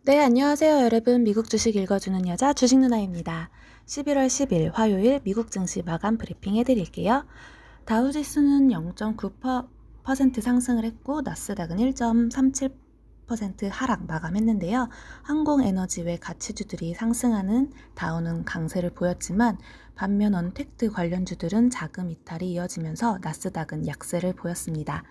네, 안녕하세요, 여러분. 미국 주식 읽어주는 여자 주식 누나입니다. 11월 10일 화요일 미국 증시 마감 브리핑 해드릴게요. 다우지수는 0.9% 상승을 했고 나스닥은 1.37% 하락 마감했는데요. 항공에너지 외 가치주들이 상승하는 다우는 강세를 보였지만 반면 언택트 관련주들은 자금 이탈이 이어지면서 나스닥은 약세를 보였습니다.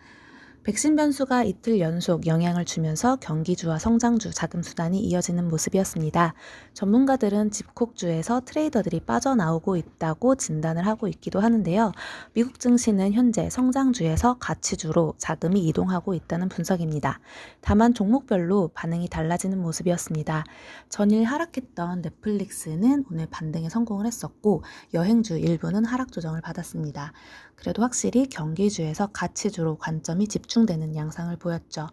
백신 변수가 이틀 연속 영향을 주면서 경기주와 성장주, 자금순환이 이어지는 모습이었습니다. 전문가들은 집콕주에서 트레이더들이 빠져나오고 있다고 진단을 하고 있기도 하는데요. 미국 증시는 현재 성장주에서 가치주로 자금이 이동하고 있다는 분석입니다. 다만 종목별로 반응이 달라지는 모습이었습니다. 전일 하락했던 넷플릭스는 오늘 반등에 성공을 했었고 여행주 일부는 하락 조정을 받았습니다. 그래도 확실히 경기주에서 가치주로 관점이 집중되는 양상을 보였죠.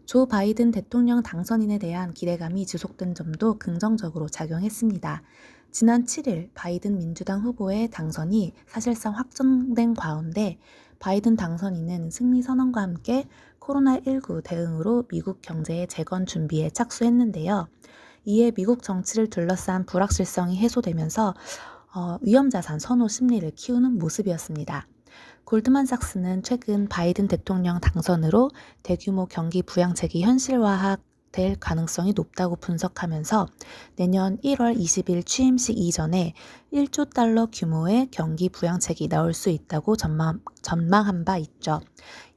조 바이든 대통령 당선인에 대한 기대감이 지속된 점도 긍정적으로 작용했습니다. 지난 7일 바이든 민주당 후보의 당선이 사실상 확정된 가운데 바이든 당선인은 승리 선언과 함께 코로나19 대응으로 미국 경제의 재건 준비에 착수했는데요. 이에 미국 정치를 둘러싼 불확실성이 해소되면서 위험자산 선호 심리를 키우는 모습이었습니다. 골드만삭스는 최근 바이든 대통령 당선으로 대규모 경기 부양책이 현실화될 가능성이 높다고 분석하면서 내년 1월 20일 취임식 이전에 1조 달러 규모의 경기 부양책이 나올 수 있다고 전망한 바 있죠.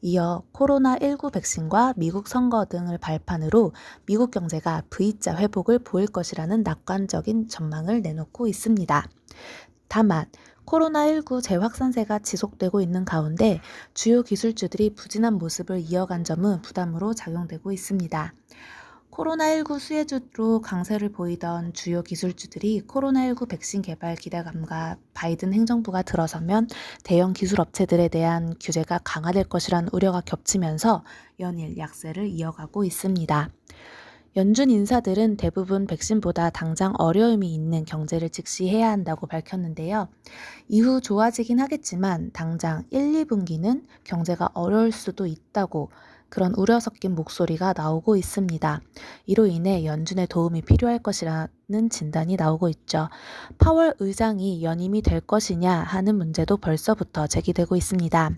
이어 코로나19 백신과 미국 선거 등을 발판으로 미국 경제가 V자 회복을 보일 것이라는 낙관적인 전망을 내놓고 있습니다. 다만 코로나19 재확산세가 지속되고 있는 가운데 주요 기술주들이 부진한 모습을 이어간 점은 부담으로 작용되고 있습니다. 코로나19 수혜주로 강세를 보이던 주요 기술주들이 코로나19 백신 개발 기대감과 바이든 행정부가 들어서면 대형 기술업체들에 대한 규제가 강화될 것이란 우려가 겹치면서 연일 약세를 이어가고 있습니다. 연준 인사들은 대부분 백신보다 당장 어려움이 있는 경제를 직시해야 한다고 밝혔는데요. 이후 좋아지긴 하겠지만 당장 1, 2분기는 경제가 어려울 수도 있다고 그런 우려 섞인 목소리가 나오고 있습니다. 이로 인해 연준의 도움이 필요할 것이라는 진단이 나오고 있죠. 파월 의장이 연임이 될 것이냐 하는 문제도 벌써부터 제기되고 있습니다.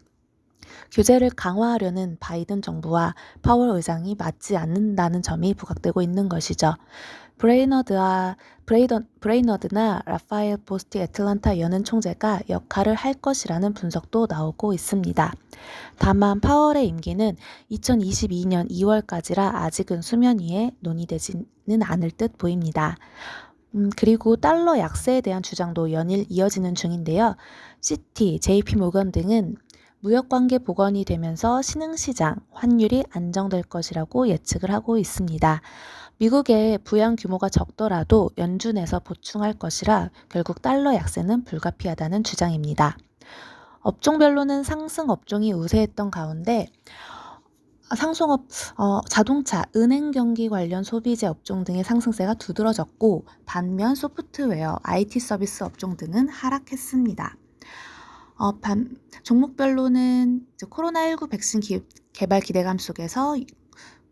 규제를 강화하려는 바이든 정부와 파월 의장이 맞지 않는다는 점이 부각되고 있는 것이죠. 브레이너드나 라파엘 보스티 애틀란타 연은 총재가 역할을 할 것이라는 분석도 나오고 있습니다. 다만 파월의 임기는 2022년 2월까지라 아직은 수면 위에 논의되지는 않을 듯 보입니다. 그리고 달러 약세에 대한 주장도 연일 이어지는 중인데요. 시티, JP모건 등은 무역관계 복원이 되면서 신흥시장, 환율이 안정될 것이라고 예측을 하고 있습니다. 미국의 부양 규모가 적더라도 연준에서 보충할 것이라 결국 달러 약세는 불가피하다는 주장입니다. 업종별로는 상승 업종이 우세했던 가운데 상송업, 자동차, 은행 경기 관련 소비재 업종 등의 상승세가 두드러졌고 반면 소프트웨어, IT 서비스 업종 등은 하락했습니다. 종목별로는 코로나19 백신 개발 기대감 속에서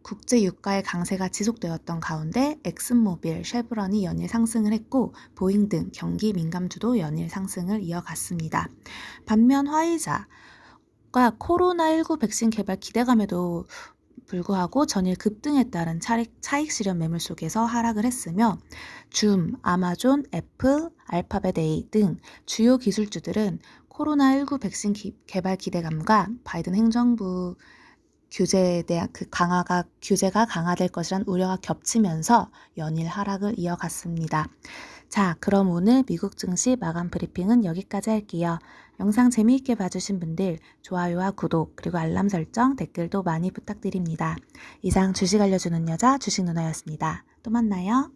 국제 유가의 강세가 지속되었던 가운데 엑슨모빌, 쉐브런이 연일 상승을 했고 보잉 등 경기 민감주도 연일 상승을 이어갔습니다. 반면 화이자가 코로나19 백신 개발 기대감에도 불구하고 전일 급등에 따른 차익 실현 매물 속에서 하락을 했으며 줌, 아마존, 애플, 알파벳 A 등 주요 기술주들은 코로나19 백신 개발 기대감과 바이든 행정부 규제에 대한 규제가 강화될 것이란 우려가 겹치면서 연일 하락을 이어갔습니다. 자, 그럼 오늘 미국 증시 마감 브리핑은 여기까지 할게요. 영상 재미있게 봐주신 분들 좋아요와 구독 그리고 알람 설정 댓글도 많이 부탁드립니다. 이상 주식 알려주는 여자 주식 누나였습니다. 또 만나요.